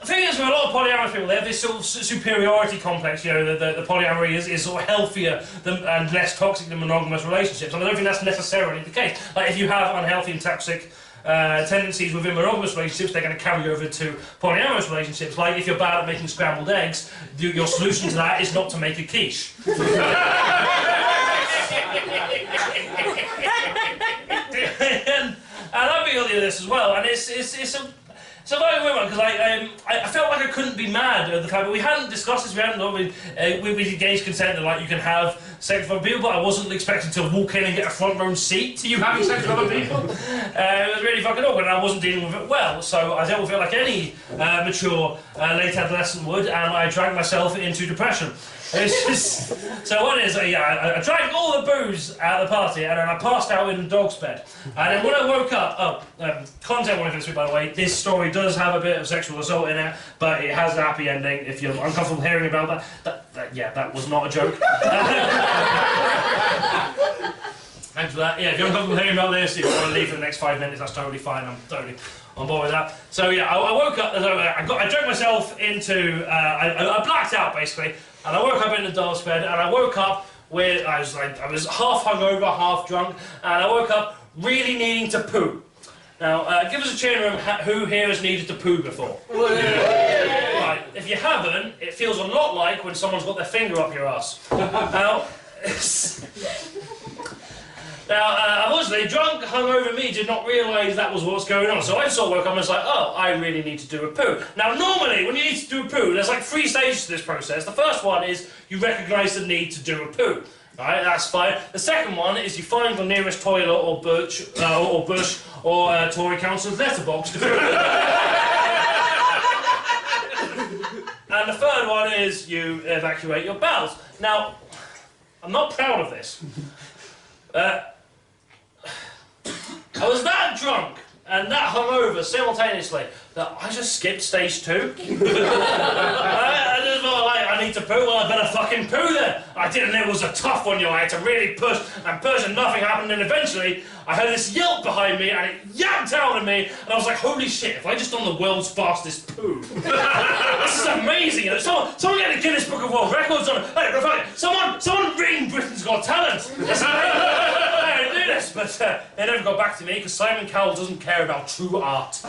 the thing is, with a lot of polyamorous people, they have this sort of superiority complex. You know, the polyamory is sort of healthier and less toxic than monogamous relationships. And I don't think that's necessarily the case. Like, if you have unhealthy and toxic tendencies within monogamous relationships, they're going to carry over to polyamorous relationships. Like, if you're bad at making scrambled eggs, your solution to that is not to make a quiche. And I've been guilty of this as well, and it's a very weird one, because I felt like I couldn't be mad at the time, but we hadn't discussed this, we engaged consent that, like, you can have sex with other people, but I wasn't expecting to walk in and get a front row seat to you having sex with other people. It was really fucking awkward, and I wasn't dealing with it well, so I dealt with it like any mature late adolescent would, and I dragged myself into depression. It's just, so what is it? Yeah, I drank all the booze at the party, and then I passed out in the dog's bed. And then when I woke up, content warning for this week, by the way, this story does have a bit of sexual assault in it, but it has a happy ending. If you're uncomfortable hearing about that was not a joke. Thanks for that. Yeah, if you're uncomfortable hearing about this, if you want to leave for the next 5 minutes, that's totally fine. I'm totally on board with that. So yeah, I woke up, I drank myself into, I blacked out basically, and I woke up in the dog's bed, and I woke up with, I was half hungover, half drunk, and I woke up really needing to poo. Now, give us a cheer room who here has needed to poo before. Right, if you haven't, it feels a lot like when someone's got their finger up your ass. Now, unfortunately, drunk, hungover me did not realise that was what's going on. So I sort of woke up and was like, oh, I really need to do a poo. Now, normally, when you need to do a poo, there's like 3 stages to this process. The first one is you recognise the need to do a poo. Right, that's fine. The second one is you find the nearest toilet or bush or Tory council's letterbox to poo. And the third one is you evacuate your bowels. Now, I'm not proud of this. I was that drunk and that hungover simultaneously that I just skipped stage 2. I just thought, like, I need to poo, well, I better fucking poo then. I did, and it was a tough one, you know. I had to really push, and nothing happened, and eventually I heard this yelp behind me, and it yanked out at me, and I was like, holy shit, have I just done the world's fastest poo? This is amazing. You know, someone get the Guinness Book of World Records on it. Hey, someone ring Britain's Got Talent. I didn't do this, but they never got back to me, because Simon Cowell doesn't care about true art.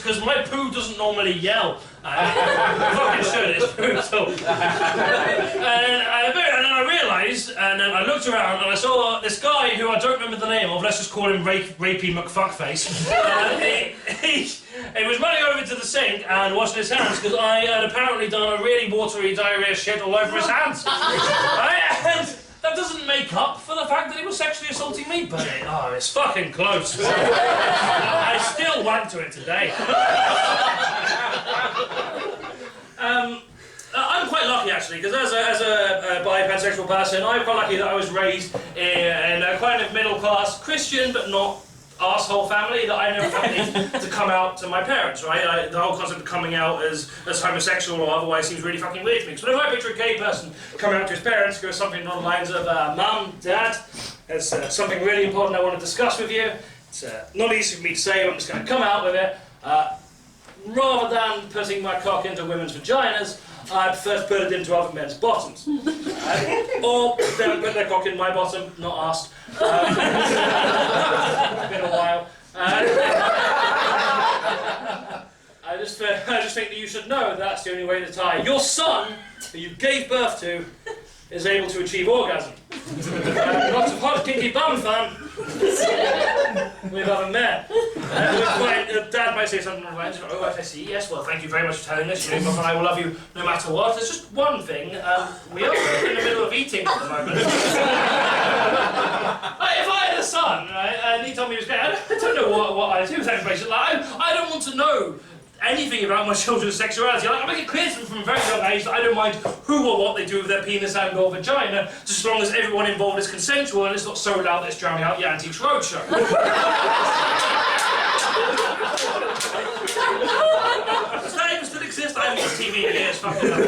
Because my poo doesn't normally yell. I fucking should, it's poo. So. And then I realised, and then I looked around and I saw this guy who I don't remember the name of, let's just call him Rapey McFuckface. He was running over to the sink and washing his hands because I had apparently done a really watery diarrhea shit all over his hands. And that doesn't make up for the fact that he was sexually assaulting me, but it's fucking close. I still went to it today. I'm quite lucky actually, because as a bi pansexual person, I'm quite lucky that I was raised in a kind of middle class Christian, but not arsehole family, that I never felt to come out to my parents, right? The whole concept of coming out as homosexual or otherwise seems really fucking weird to me. So whenever I picture a gay person coming out to his parents, goes something along the lines of, Mum, Dad, there's something really important I want to discuss with you. It's not easy for me to say, but I'm just going to come out with it. Rather than putting my cock into women's vaginas, I prefer to put it into other men's bottoms. Or them put their cock in my bottom, not asked. It's been a while. I just think that you should know that's the only way that your son, who you gave birth to, is able to achieve orgasm. Lots of hot, kinky bum fun with other men. Dad might say something like, oh, I see, yes, well, thank you very much for telling us. You know, Mum and I will love you no matter what. There's just one thing. We are in the middle of eating at the moment. If I had a son, right, and he told me he was gay, I don't know what I do with that information. Like, I don't want to know anything about my children's sexuality. I make it clear to them from a very young age that I don't mind who or what they do with their penis and or vagina, just as long as everyone involved is consensual and it's not so loud that it's drowning out the Antiques Roadshow. Does that even still exist? I haven't watched TV in years, fucking hell.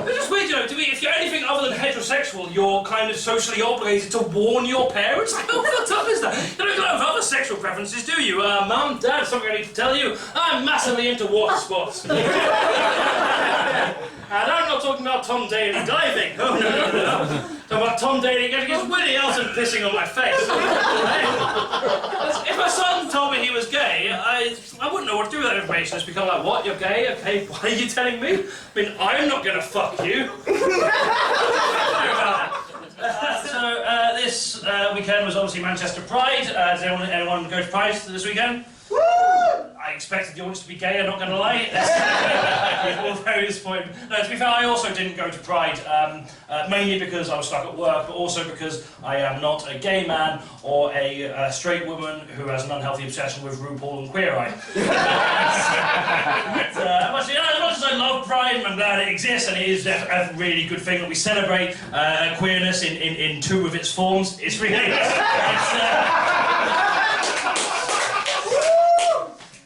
It's just weird, you know, if you're anything other than heterosexual, you're kind of socially obligated to warn your parents. Like, how fucked up is that? You don't have other sexual preferences, do you? Mum, Dad, something I need to tell you. I'm massively into water sports. And I'm not talking about Tom Daly diving. Oh, no. Talking about Tom Daly getting his willy out and pissing on my face. If my son told me he was gay, I wouldn't know what to do with that information. It's become like, what, you're gay? Okay, why are you telling me? I mean, I'm not going to fuck you. This weekend was obviously Manchester Pride. Did anyone go to Pride this weekend? Woo! I expected the audience to be gay, I'm not going to lie. It was very disappointing. No, to be fair, I also didn't go to Pride, mainly because I was stuck at work, but also because I am not a gay man or a straight woman who has an unhealthy obsession with RuPaul and Queer Eye. As much as I love Pride, and I'm glad it exists, and it is a really good thing that we celebrate queerness in two of its forms. It's really...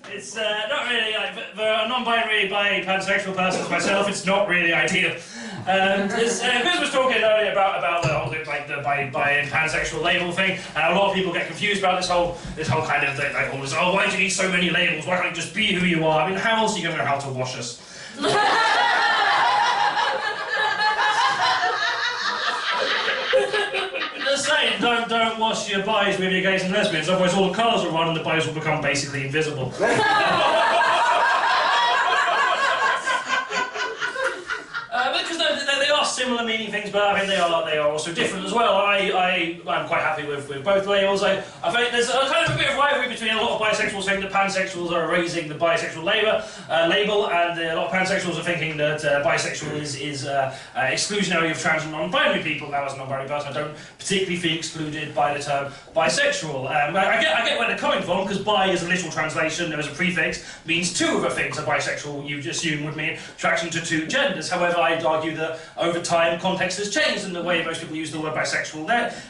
It's not really, like, for a non-binary, bi, pansexual person as myself, it's not really ideal. Chris was talking earlier about the whole the bi and pansexual label thing, and a lot of people get confused about this whole kind of thing, like, oh, why do you need so many labels? Why can't you just be who you are? I mean, how else are you going to know how to wash us? Just saying, don't wash your bis with your gays and lesbians, otherwise all the colours will run and the bis will become basically invisible. Because they are similar meaning things, but I mean they are also different as well. I'm quite happy with both labels. I think there's kind of a bit of rivalry between a lot of bisexuals saying that pansexuals are erasing the bisexual label, and a lot of pansexuals are thinking that bisexual is exclusionary of trans and non-binary people. Now, as a non-binary person, I don't particularly feel excluded by the term bisexual. I get where they're coming from, because bi is a literal translation, there is a prefix, means two other things. A bisexual, you assume, would mean attraction to two genders. However, I'd argue that over time, context has changed in the way most people use the word bisexual.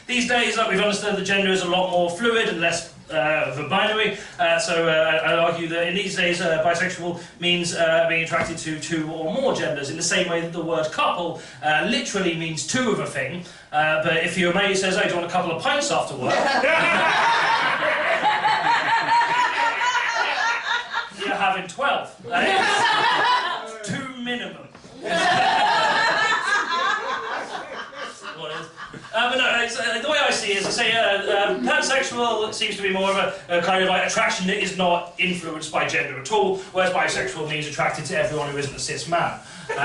These days, we've understood the gender is a lot more fluid and less of a binary, so I'd argue that in these days, bisexual means being attracted to two or more genders, in the same way that the word couple literally means two of a thing, but if your mate says, hey, do you want a couple of pints after work? You're having 12, right? 2 minimum. But no, the way I see it is, I say pansexual seems to be more of a kind of like attraction that is not influenced by gender at all, whereas bisexual means attracted to everyone who isn't a cis man. I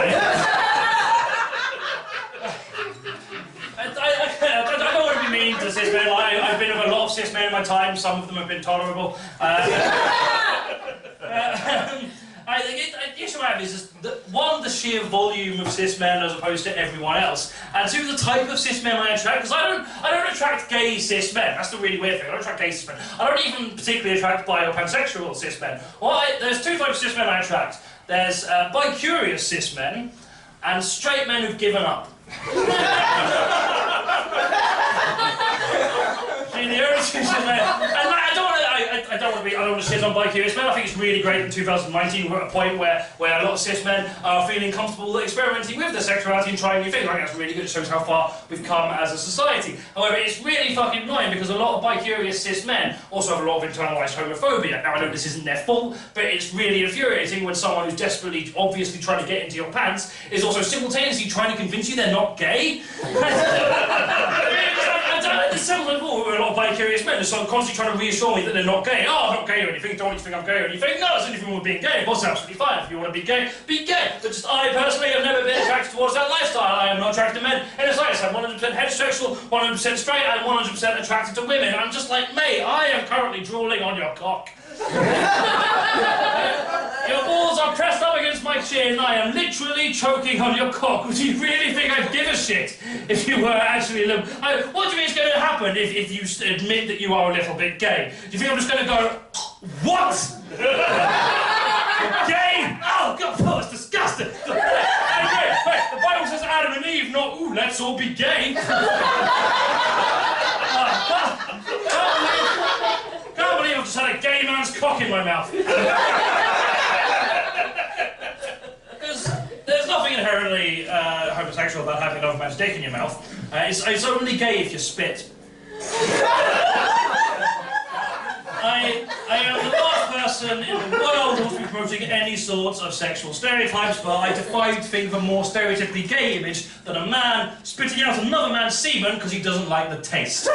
don't want to be mean to cis men. I've been with a lot of cis men in my time, some of them have been tolerable. The issue I have is one, the sheer volume of cis men as opposed to everyone else, and two, the type of cis men I attract, because I don't attract gay cis men. That's the really weird thing. I don't attract gay cis men. I don't even particularly attract bi or pansexual cis men. Well, there's two types of cis men I attract. There's bi-curious cis men and straight men who've given up. The only two cis men, and I don't want to shit on bi-curious men. I think it's really great in 2019 we're at a point where a lot of cis men are feeling comfortable experimenting with their sexuality and trying new things. I think that's really good. It shows how far we've come as a society. However, it's really fucking annoying because a lot of bi-curious cis men also have a lot of internalised homophobia. Now, I know this isn't their fault, but it's really infuriating when someone who's desperately, obviously trying to get into your pants is also simultaneously trying to convince you they're not gay. There's some people who are a lot of bi-curious men, so I'm constantly trying to reassure me that they're not gay. Oh, I'm not gay or anything, don't want you to think I'm gay or anything. No, there's anything wrong with being gay. Of course, it's absolutely fine. If you want to be gay, be gay. But just I, personally, have never been attracted towards that lifestyle. I am not attracted to men in the slightest. I'm 100% heterosexual, 100% straight, I'm 100% attracted to women. I'm just like, mate, I am currently drooling on your cock. Your balls are pressed up against my chin. I am literally choking on your cock. Would you really think I'd give a shit if you were actually a little... what do you think is going to happen if you admit that you are a little bit gay? Do you think I'm just going to go, what? You're gay? Oh, God, oh, it's disgusting. Wait, the Bible says Adam and Eve, not, ooh, let's all be gay. Can't believe I've just had a gay man's cock in my mouth. There's nothing inherently homosexual about having another man's dick in your mouth. It's only gay if you spit. I am the last person in the world who wants to be promoting any sorts of sexual stereotypes, but I defy you to think of a more stereotypically gay image than a man spitting out another man's semen because he doesn't like the taste. I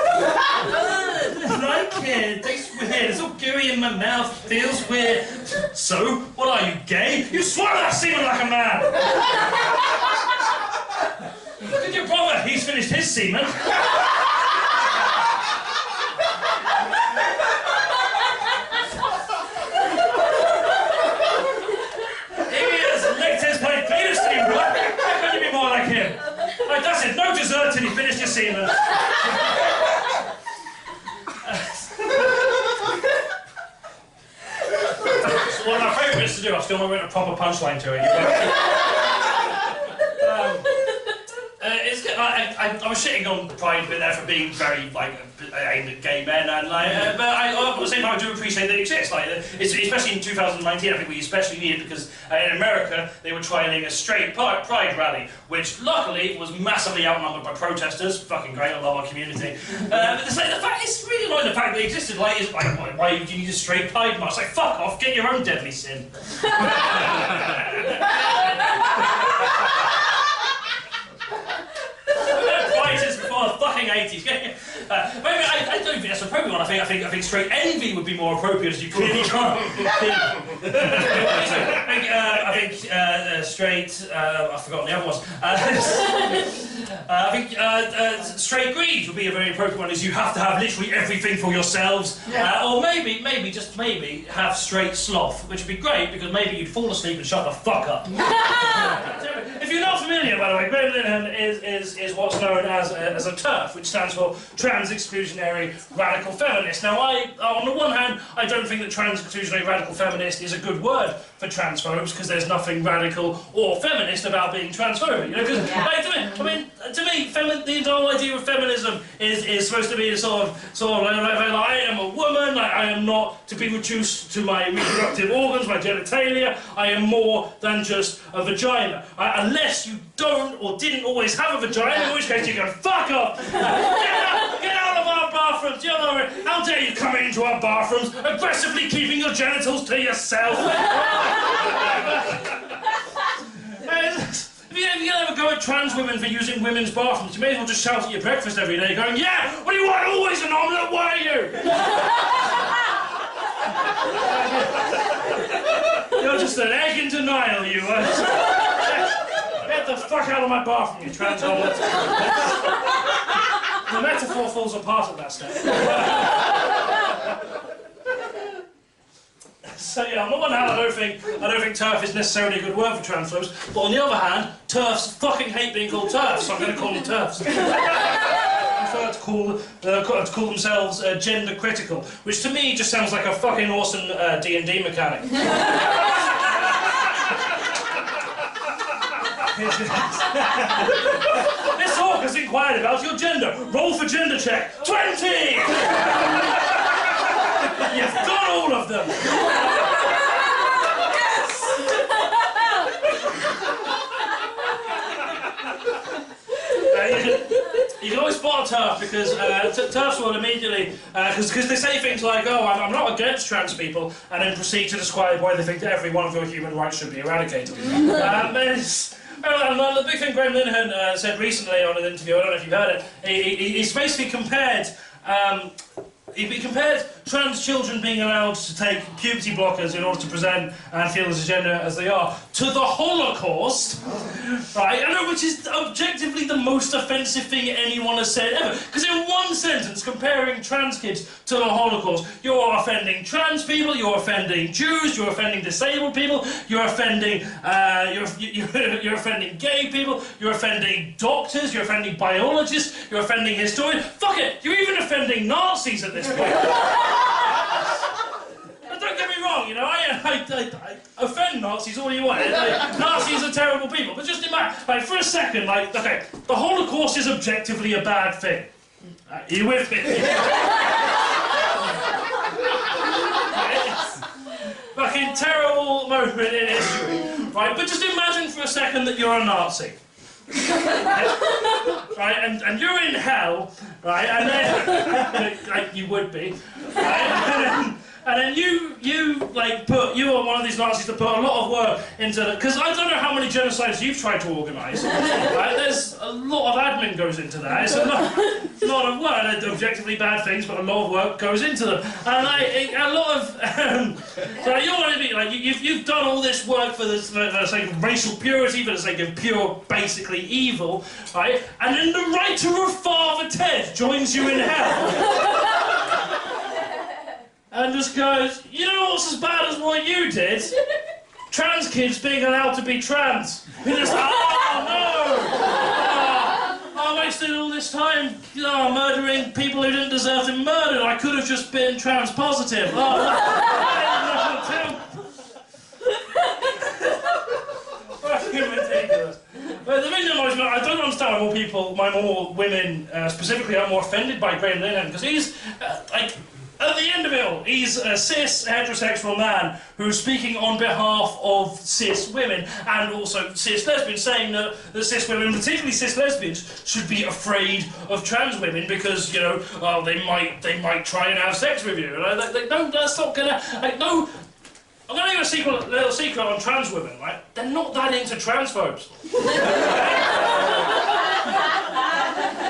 don't like it. It tastes weird. It's all gooey in my mouth. Feels weird. So, what are you, gay? You swallow that semen like a man. Look at your brother. He's finished his semen. Right, that's it, no dessert till you finish your semen. So one of my favourite bits to do, I've still not written a proper punchline to it. I was shitting on Pride a bit there for being very, aimed at gay men, and but at the same time I do appreciate that it exists. Especially in 2019, I think we especially need it because in America they were trialling a straight Pride rally, which luckily was massively outnumbered by protesters. Fucking great, I love our community. But the fact, it's really annoying the fact that it existed. Why do you need a straight Pride march? Like, fuck off, get your own deadly sin. Before the fucking 80s. Maybe I don't think that's an appropriate one. I think straight envy would be more appropriate, as you clearly can't. I think straight. I've forgotten the other ones. I think straight greed would be a very appropriate one, as you have to have literally everything for yourselves. Or maybe, just maybe, have straight sloth, which would be great because maybe you'd fall asleep and shut the fuck up. If you're not familiar, by the way, pertinent is what's known as a TERF, which stands for Trans Exclusionary Radical Feminist. Now, on the one hand, I don't think that Trans Exclusionary Radical Feminist is a good word for transphobes because there's nothing radical or feminist about being transphobic. You know, because to me, the whole idea of feminism is supposed to be a sort of I am a woman. I am not to be reduced to my reproductive organs, my genitalia. I am more than just a vagina. Unless you don't or didn't always have a vagina, in which case you can fuck off. Get out of our bathrooms. You know, how dare you come into our bathrooms, aggressively keeping your genitals to yourself. If you ever go at trans women for using women's bathrooms, you may as well just shout at your breakfast every day going, yeah, what do you want? Always an omelette, what are you? You're just an egg in denial, you are. Get the fuck out of my bathroom, you trans omelette. The metaphor falls apart at that step. So yeah, on the one hand, I don't think TERF is necessarily a good word for transphobes, but on the other hand, TERFs fucking hate being called TERFs, so I'm going to call them TERFs. I prefer to call themselves gender critical, which to me just sounds like a fucking awesome D&D mechanic. This orc has inquired about your gender. Roll for gender check. 20! You've got all of them. You can always spot a TERF because TERFs will immediately, because they say things like, oh, I'm not against trans people, and then proceed to describe why they think that every one of your human rights should be eradicated. The big thing Graham Linehan said recently on an interview, I don't know if you've heard it, he's basically compared he compared trans children being allowed to take puberty blockers in order to present and feel as a gender as they are to the Holocaust, right? I know, which is objectively the most offensive thing anyone has said ever. Because in one sentence, comparing trans kids to the Holocaust, you're offending trans people, you're offending Jews, you're offending disabled people, you're offending you're offending gay people, you're offending doctors, you're offending biologists, you're offending historians. Fuck it, you're even offending Nazis at this point. Don't get me wrong, you know, I offend Nazis all you want. Like, Nazis are terrible people, but just imagine, like, for a second, like, okay, the Holocaust is objectively a bad thing. Are you with me? Fucking terrible moment in history, right? But just imagine for a second that you're a Nazi. Right, and you're in hell, right, and then, like you would be, right, and then you are one of these Nazis that put a lot of work into it, because I don't know how many genocides you've tried to organise, right, there's a lot of admin goes into that, it's a lot of work, they're objectively bad things, but a lot of work goes into them, and a lot of, so you're going to be, like, you've done all this work for the sake of racial purity, for the sake of pure, basically evil, right, and then the writer of Father Ted joins you in hell. And just goes, you know what's as bad as what you did? Trans kids being allowed to be trans. You're just like, oh no! I wasted all this time, murdering people who didn't deserve to be murdered. I could have just been trans positive. Fucking ridiculous. But the thing that annoys me, I don't understand why more women specifically are more offended by Graham Linehan, because he's at the end of it all, he's a cis heterosexual man who's speaking on behalf of cis women and also cis lesbians, saying that cis women, particularly cis lesbians, should be afraid of trans women because, you know, they might try and have sex with you. No, that's not gonna. No. I'm going to give a little secret on trans women, right? They're not that into transphobes.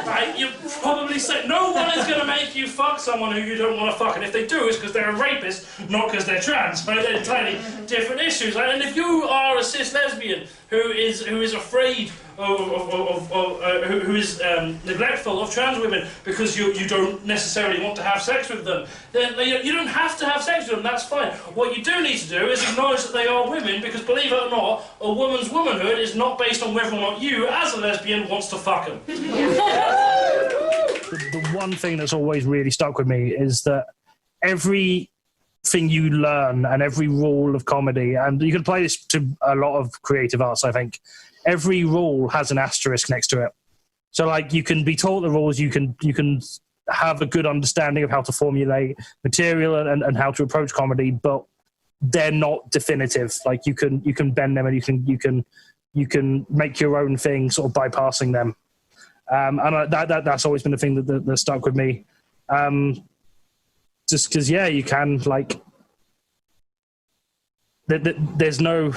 Right? You probably say, no one is going to make you fuck someone who you don't want to fuck, and if they do, it's because they're a rapist, not because they're trans. Right? They're entirely different issues. Right? And if you are a cis lesbian who is afraid who is neglectful of trans women because you don't necessarily want to have sex with them, then you don't have to have sex with them, that's fine. What you do need to do is acknowledge that they are women, because believe it or not, a woman's womanhood is not based on whether or not you, as a lesbian, wants to fuck them. The one thing that's always really stuck with me is that everything you learn and every rule of comedy, and you can apply this to a lot of creative arts, I think, every rule has an asterisk next to it. So, like, you can be taught the rules, you can have a good understanding of how to formulate material and how to approach comedy, but they're not definitive. Like, you can bend them and you can make your own thing, sort of bypassing them. And that's always been the thing that stuck with me. Just because, yeah, you can, like, there's no.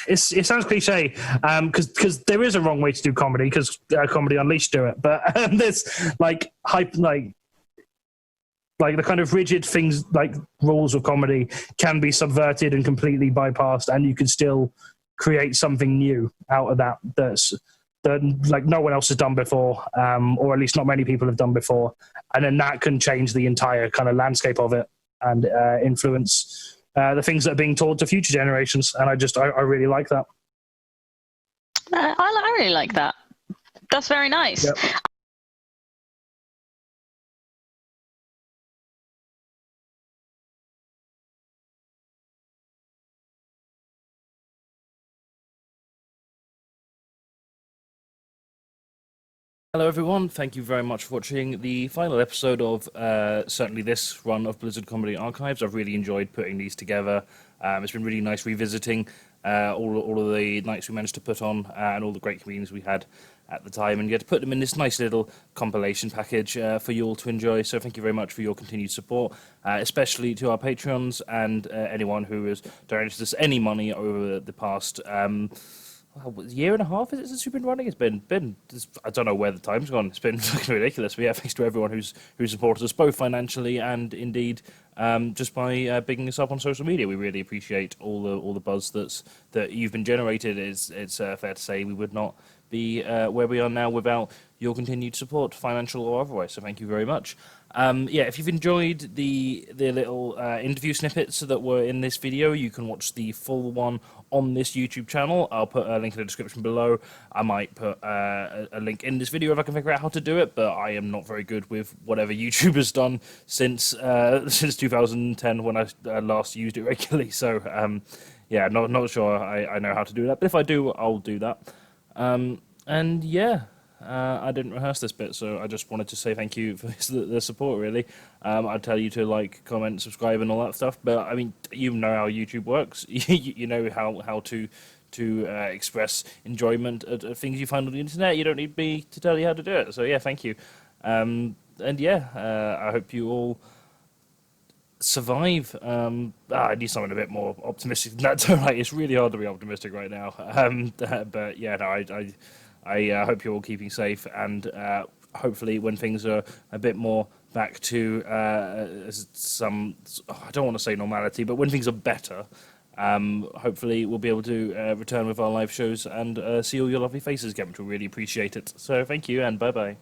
It sounds cliche, because there is a wrong way to do comedy, because Comedy Unleashed do it, but there's like the kind of rigid things, like rules of comedy, can be subverted and completely bypassed, and you can still create something new out of that that like no one else has done before, or at least not many people have done before, and then that can change the entire kind of landscape of it and influence the things that are being taught to future generations. And I really like that. I really like that. That's very nice. Yep. Hello everyone, thank you very much for watching the final episode of certainly this run of Blizzard Comedy Archives. I've really enjoyed putting these together. It's been really nice revisiting all of the nights we managed to put on and all the great comedians we had at the time, and get to put them in this nice little compilation package for you all to enjoy. So thank you very much for your continued support, especially to our Patreons and anyone who has donated us any money over the past year and a half is it since we've been running? It's been I don't know where the time's gone. It's been fucking ridiculous. But yeah, thanks to everyone who's supported us both financially and indeed just by bigging us up on social media. We really appreciate all the buzz that you've been generated. It's fair to say we would not be where we are now without your continued support, financial or otherwise. So thank you very much. Yeah, if you've enjoyed the little interview snippets that were in this video, you can watch the full one on this YouTube channel. I'll put a link in the description below. I might put a link in this video if I can figure out how to do it, but I am not very good with whatever YouTube has done since 2010 when I last used it regularly. So yeah, not sure I know how to do that, but if I do, I'll do that. And yeah. I didn't rehearse this bit, so I just wanted to say thank you for the support, really. I'd tell you to like, comment, subscribe, and all that stuff, but I mean, you know how YouTube works. You know how to express enjoyment at things you find on the internet. You don't need me to tell you how to do it. So yeah, thank you. And yeah, I hope you all survive. I need something a bit more optimistic than that. So right, it's really hard to be optimistic right now. But yeah, no, I hope you're all keeping safe, and hopefully when things are a bit more back to some, I don't want to say normality, but when things are better, hopefully we'll be able to return with our live shows and see all your lovely faces again, which we'll really appreciate it. So thank you, and bye-bye.